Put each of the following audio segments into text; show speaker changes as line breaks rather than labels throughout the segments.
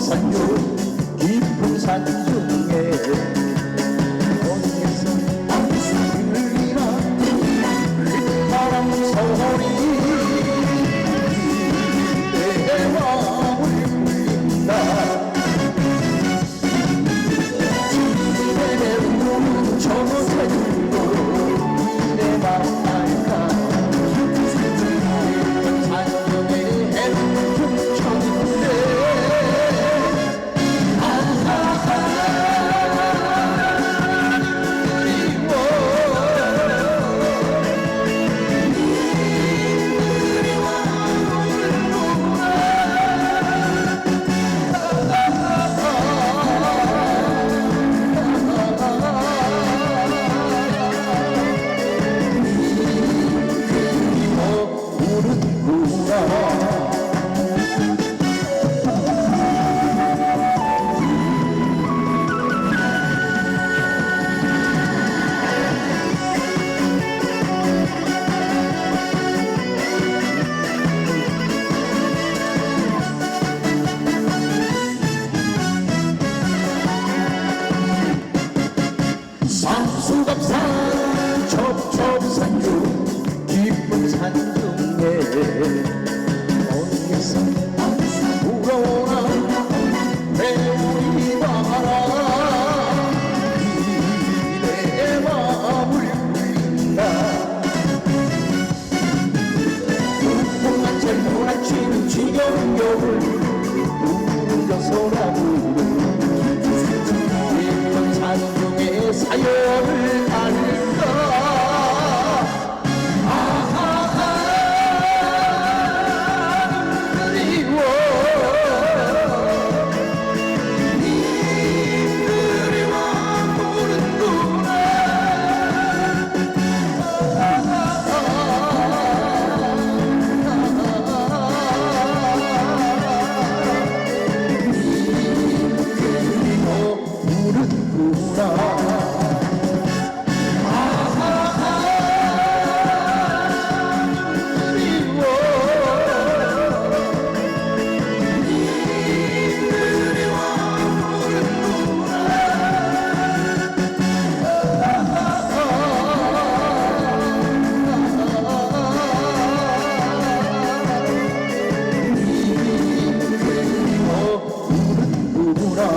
산중 깊은 산중에 어디서 들리나 휘파람 소리 내 마음을 울린다. 내 우는 저 새들도 내 마음 알까. 산중에 해는 춤췄는데 삼수갑산 첩첩산중 깊은 산중에 어디서 불어오나 배우리 바라 내 마음을 울린다. 우풍한 젊은 아침 지겨운 겨울 울려 소나무 깊은 산중에 사연을 알까. 그리워 님들이 와 부르는구나. 부르는구나.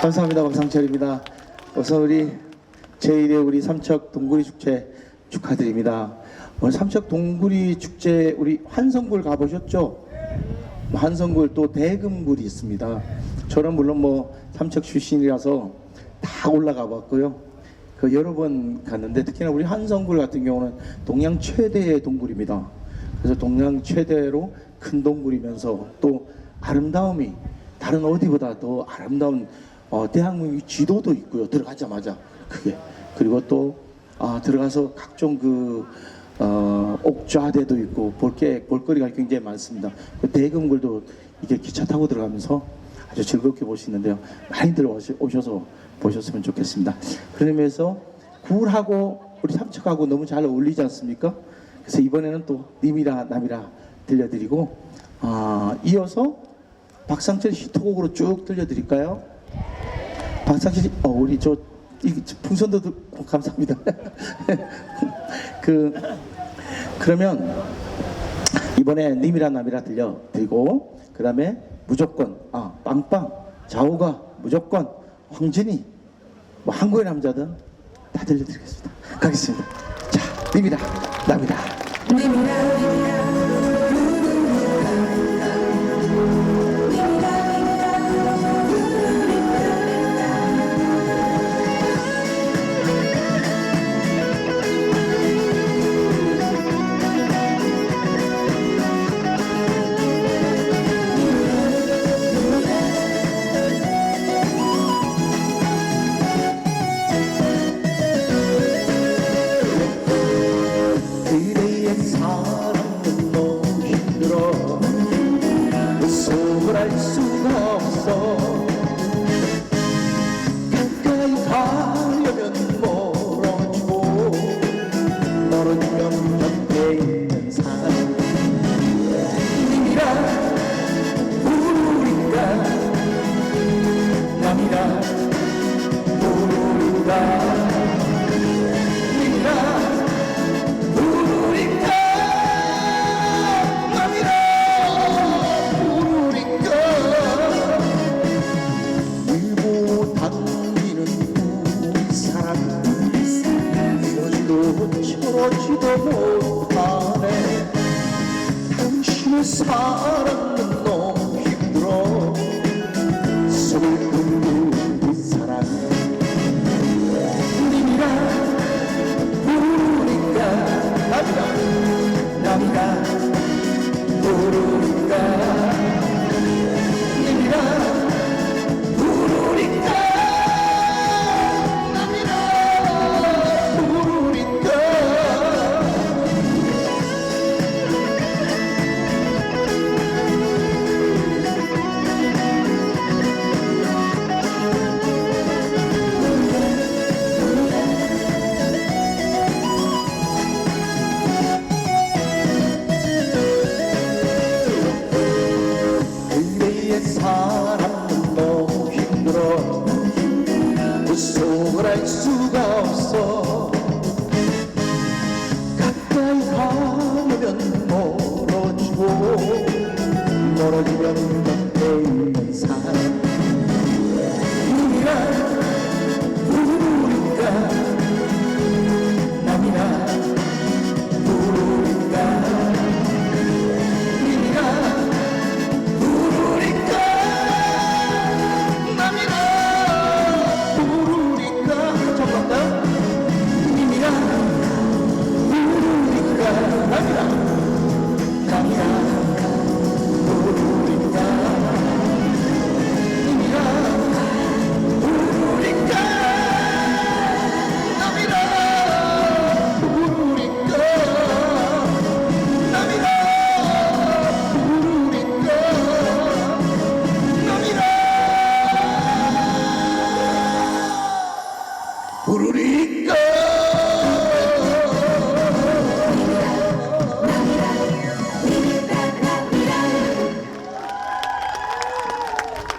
감사합니다. 박상철입니다. 어서 우리 제1회 우리 삼척 동구리 축제 축하드립니다. 오늘 삼척 동구리 축제 우리 환성굴 가보셨죠? 환성굴 또 대금굴이 있습니다. 저는 물론 뭐 삼척 출신이라서 다 올라가 봤고요. 그 여러 번 갔는데 특히나 우리 환성굴 같은 경우는 동양 최대의 동굴입니다. 그래서 동양 최대로 큰 동굴이면서 또 아름다움이 다른 어디보다 더 아름다운 대한민국 지도도 있고요. 들어가자마자 그게 그리고 또 들어가서 각종 그 옥좌대도 있고 볼거리가 굉장히 많습니다. 그 대금굴도 이게 기차 타고 들어가면서 아주 즐겁게 볼 수 있는데요. 많이들 오셔서 보셨으면 좋겠습니다. 그런 의미에서 굴하고 우리 삼척하고 너무 잘 어울리지 않습니까? 그래서 이번에는 또 님이라 남이라 들려드리고 이어서 박상철 히트곡으로 쭉 들려드릴까요? 박상철 우리 이 풍선도 듣고 감사합니다. 그러면 이번에 님이라 남이라 들려드리고 그 다음에 무조건 빵빵 좌우가 무조건 황진이 뭐 한국의 남자든 다 들려드리겠습니다. 가겠습니다. 자, 님이라 남이라
그대의 사랑 잊지도 못하네. 당신의 사랑은 너무 힘들어. 슬픈 우리 사랑 님이라 부르니까 남이라 부르니까 님이라 부르니까 남이라 부르니까. 그대의 사랑은 너무 힘들어. 그 속을 알 수가 없어. 가까이 가면 멀어지고 멀어지면 곁에 있는 사람 님이라 부르니까 남이라 부르니까 님이라 부르니까 남이라 부르니까. 처음 갈까요? 님이라 부르니까 남이라 부르니까 님이라 부르니까 남이라 부르니까 남이라 부르니까.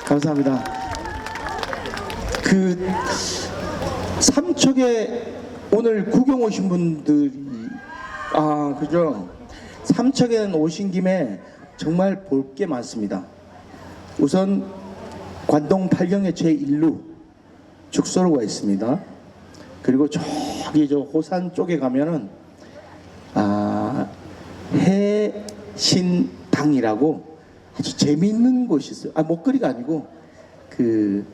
감사합니다. 그 삼척에 오늘 구경 오신 분들이 그죠? 삼척에는 오신 김에 정말 볼 게 많습니다. 우선 관동 팔경의 제1루 축소로가 있습니다. 그리고 저기 저 호산 쪽에 가면은 해신당이라고 아주 재미있는 곳이 있어요. 목걸이가 아니고 그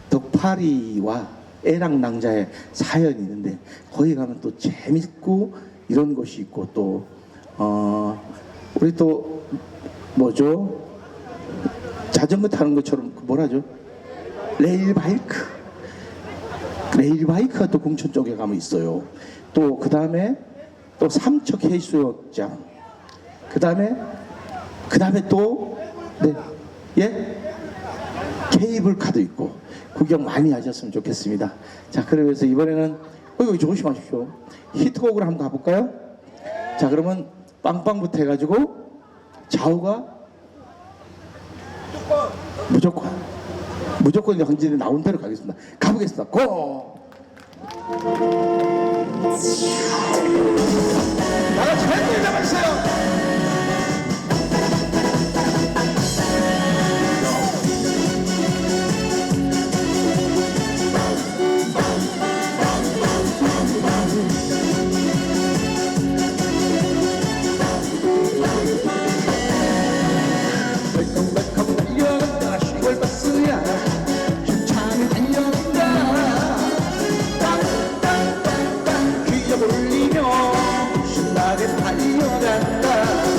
덕파리와 애랑낭자의 사연이 있는데 거기 가면 또 재밌고 이런 곳이 있고 또 우리 또 뭐죠? 자전거 타는 것처럼 그 뭐라죠? 레일바이크가 또 공천 쪽에 가면 있어요. 또 그 다음에 또 삼척 해수욕장, 그 다음에 또 케이블카도 있고 구경 많이 하셨으면 좋겠습니다. 자, 그래서 이번에는 조심하십시오. 히트곡으로 한번 가볼까요? 자, 그러면 빵빵부터 해가지고 좌우가 무조건 현진이 나온 대로 가겠습니다. 가보겠습니다. 고!
다같이 팬들 잡아주세요. 벌컹벌컹 달려간다 시골버스야. 힘차게 달려간다. 빵빵빵빵 기어 올리며 신나게 달려간다.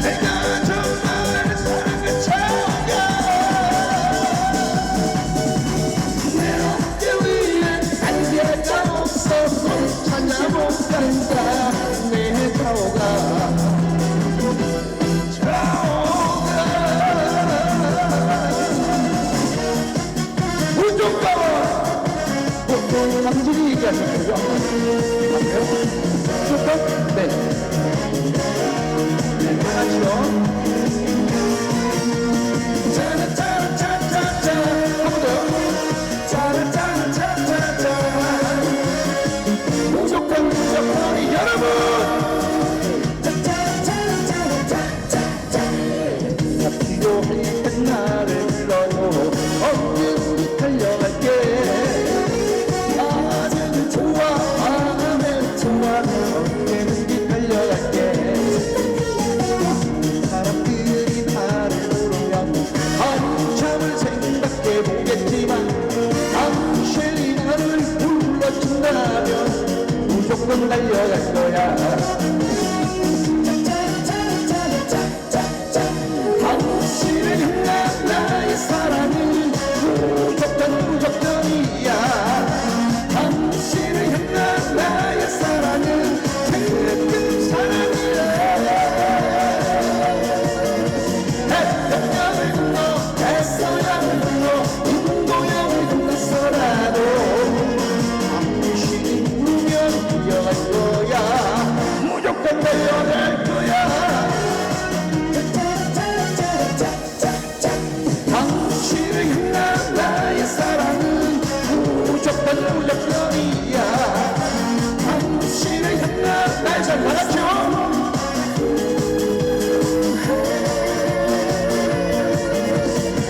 내가 정말 사랑을 찾아 내 어깨 위에 안개가 없어 찾아못 간다 내 좌우가 무조건 보통 당신이 얘기하셨죠? 맞나요? 무조건? 네. 네, 하나죠. 짜라짜라짜짜짜 한번 더요. 짜라짜라짜짜짜 무조건 무조건이 여러분 필요할 때 나를 불러요 언제든지 달려갈게 나는 좋아 나는 좋아 언제든지 달려갈게 사람들이 나를 부르면 한참을 생각해 보겠지만 당신이 나를 불러준다면 무조건 달려갈 거야 당신을 향한 나의 사랑은 무조건 무조건이야 당신을 향한 나의 사랑은 큰 사랑이야 태평양을 건너 대서양을 건너 인도양을 건너서라도 당신이 부르면 뛰어갈 거야 무조건 달려갈 거야 당신을 향한 나의 사랑은 무조건 무조건이야 당신을 향한 나의 사랑 나갔죠?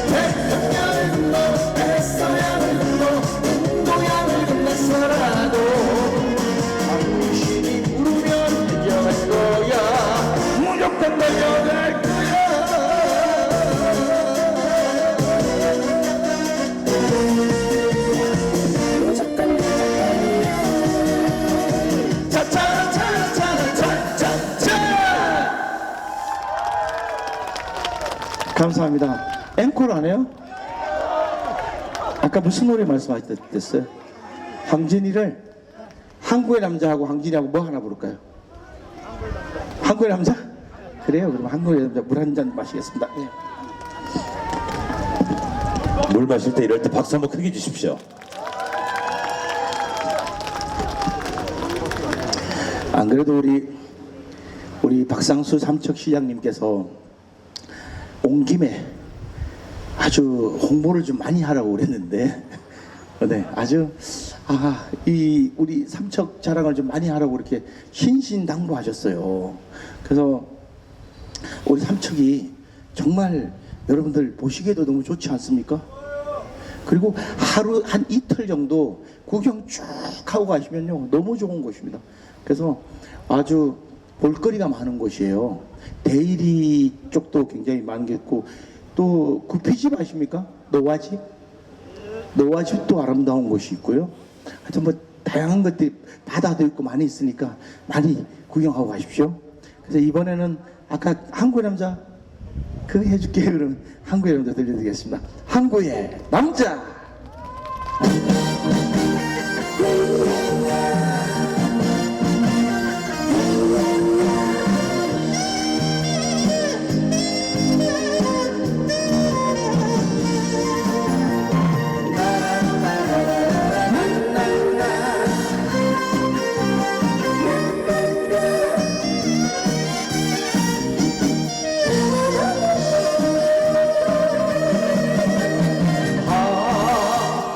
태평양을 건너 대서양을 건너 인도양을 건너서라도 당신이 부르면 달려갈 거야 무조건 달려갈 거야
감사합니다. 앵콜 안 해요? 아까 무슨 노래 말씀하셨댔어요? 황진이를 한국의 남자하고 황진이하고 뭐 하나 부를까요? 한국의 남자? 그래요. 그럼 한국의 남자 물 한 잔 마시겠습니다. 예.
물 마실 때 이럴 때 박수 한번 크게 주십시오.
안 그래도 우리 박상수 삼척시장님께서 온 김에 아주 홍보를 좀 많이 하라고 그랬는데, 네, 아주 이 우리 삼척 자랑을 좀 많이 하라고 이렇게 신신당부하셨어요. 그래서 우리 삼척이 정말 여러분들 보시기에도 너무 좋지 않습니까? 그리고 하루 한 이틀 정도 구경 쭉 하고 가시면요 너무 좋은 곳입니다. 그래서 아주 볼거리가 많은 곳이에요. 대일이 쪽도 굉장히 많겠고 또 구피집 아십니까? 노화집? 노화집도 아름다운 곳이 있고요. 하여튼 뭐 다양한 것들이 바다도 있고 많이 있으니까 많이 구경하고 가십시오. 그래서 이번에는 아까 한국의 남자 그거 해줄게요. 그럼 한국의 남자 들려드리겠습니다. 한국의 남자.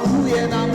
후에 남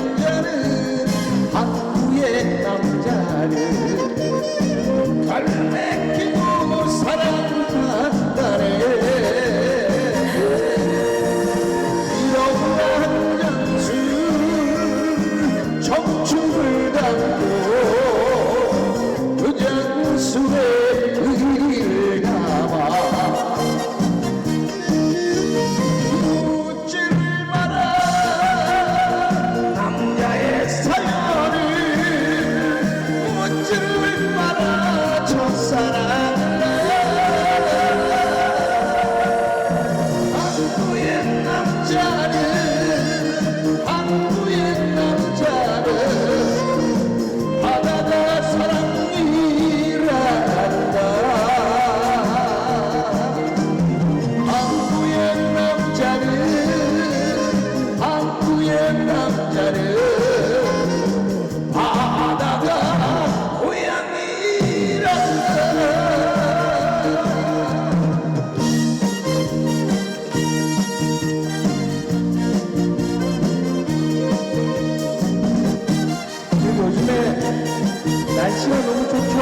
너무 좋죠.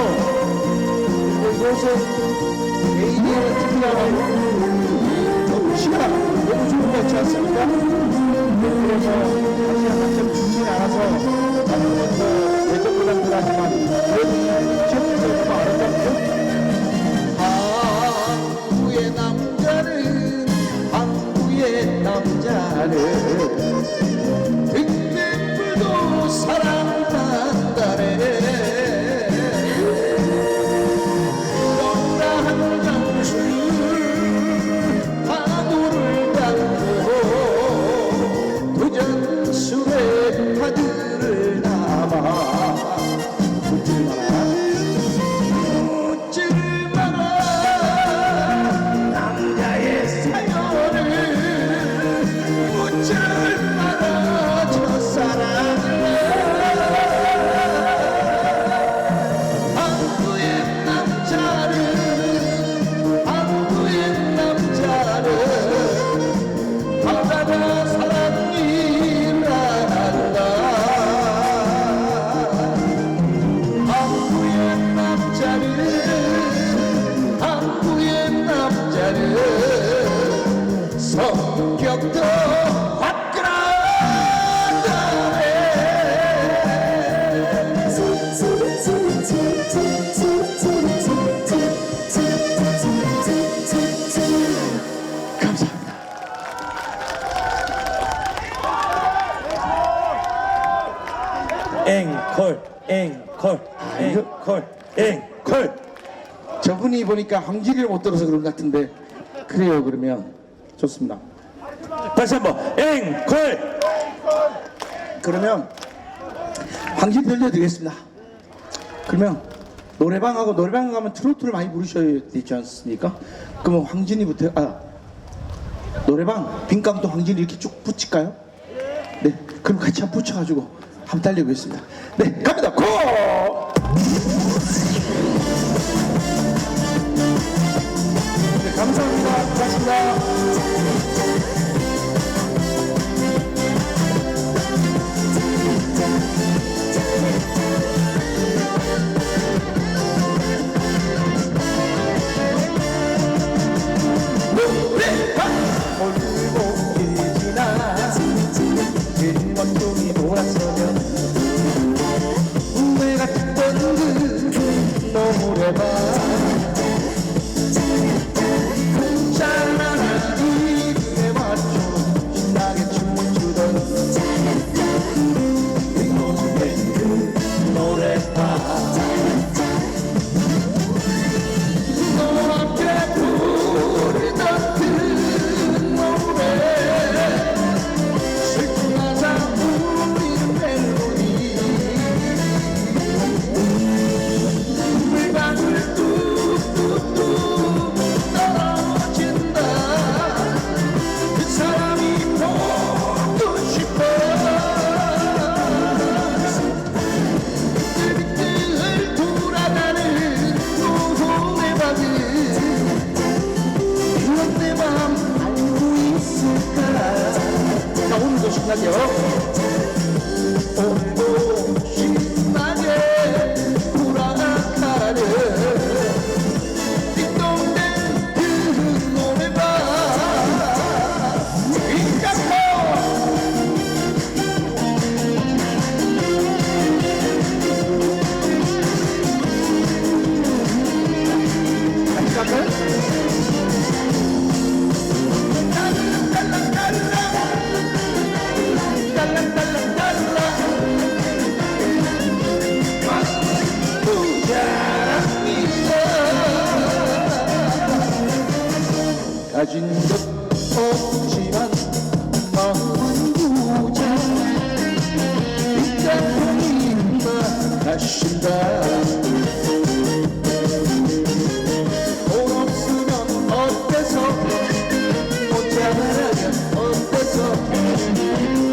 그리고 이곳은 ADL 특별한 경치가 너무 좋은 것 같지 않습니까? 그래서 다시 한번 죽진 않아서 앞으로 더 예전보다 덜하지만 그래도 지역에서 좀 아름답죠? 항구의 남자는 항구의 남자는 등등불도 사랑한다네. 영라한 장수는 파도를 닦고 도전술에 파들을 담아 묻질 마라 묻질 마라 남자의 사연을 묻질 마라 첫사랑을 항구의 남자는 항구의 남자는 바다가 사랑이라 한다. 항구의 남자는 항구의 남자는 성격도 감사합니다.
앵콜, 앵콜, 앵콜, 앵콜.
저분이 보니까 황지리를 못 들어서 그런 것 같은데 그래요. 그러면 좋습니다.
다시 한번 앵콜.
그러면 황지리 들려드리겠습니다. 그러면 노래방하고 노래방 가면 트로트를 많이 부르셔야 되지 않습니까? 그러면 황진이부터 노래방 빈깡도 황진이 이렇게 쭉 붙일까요? 네, 그럼 같이 한번 붙여가지고 한번 달려보겠습니다. 네, 갑니다. 고! 네, 감사합니다. 고맙습니다. 골목길 지나 일먼종이 돌아서면 우회 같던 그 노래방 찬란한 리듬에 맞춰 신나게 춤을 추던 이곳에 그 노래방 너 함께 부르던 그 노래 슬픈 가사 울리는 멜로디 물방울 뚝뚝뚝 떨어진다. 그 사람이 보고 싶어. 뜰뜰 돌아가는 노래방은 이런 내 맘 알고 있을까. 자, 오늘도 신나게요. 오늘도 신나게 돌아가는 띵동댕 그 노래방 인간포. 같이 갈까요? 가진 것 없지만 마음은 부자. 빗장풍이 가신다. 돈 없으면 어때서 혼자 말하면 어때서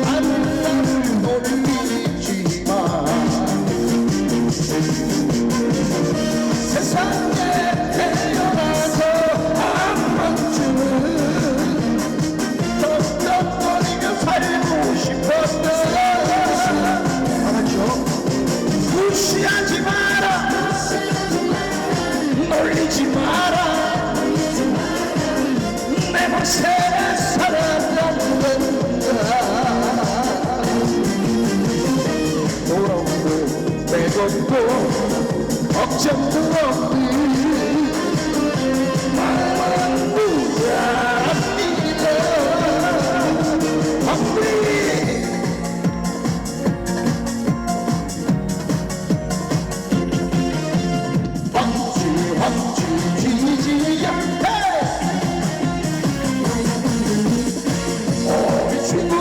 나는 나를 놀리지만 세상에 태어나서 한 번쯤은
없고 걱정도 없는 만무합니다. 덕분에 황주 지지야 우리 친구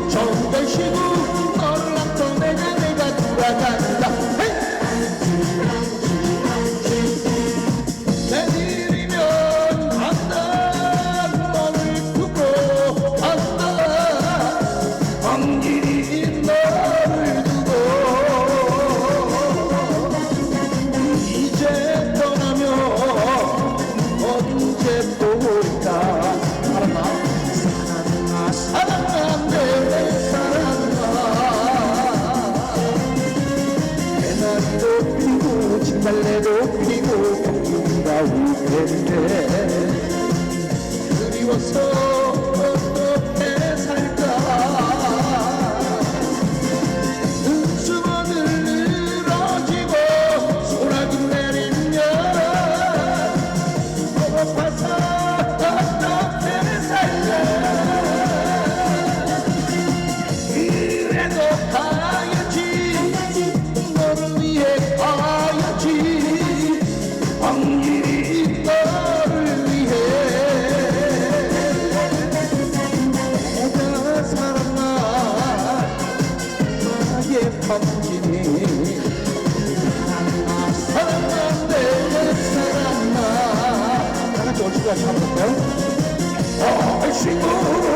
정말 시구 너를 앞서 내가 돌아간다 내일이면 간다 너를 두고 간다 황길이 너를 두고 이제 떠나면 언제 또 올까 사랑아 사랑아 내 사랑아 개나리도 피고 진달래도 피고 공기가 울 텐데 그리워서 어떻게 살까 눈수건을 늘어지고 소나기 내리면 배고파서 어떻게 살까 그래도 가야지 너를 위해 가야지 황길이 너를 위해 내가 사랑아 나의 황길이 사랑아 내 사랑아 다 같이 올시까지 한번 볼까요? 친구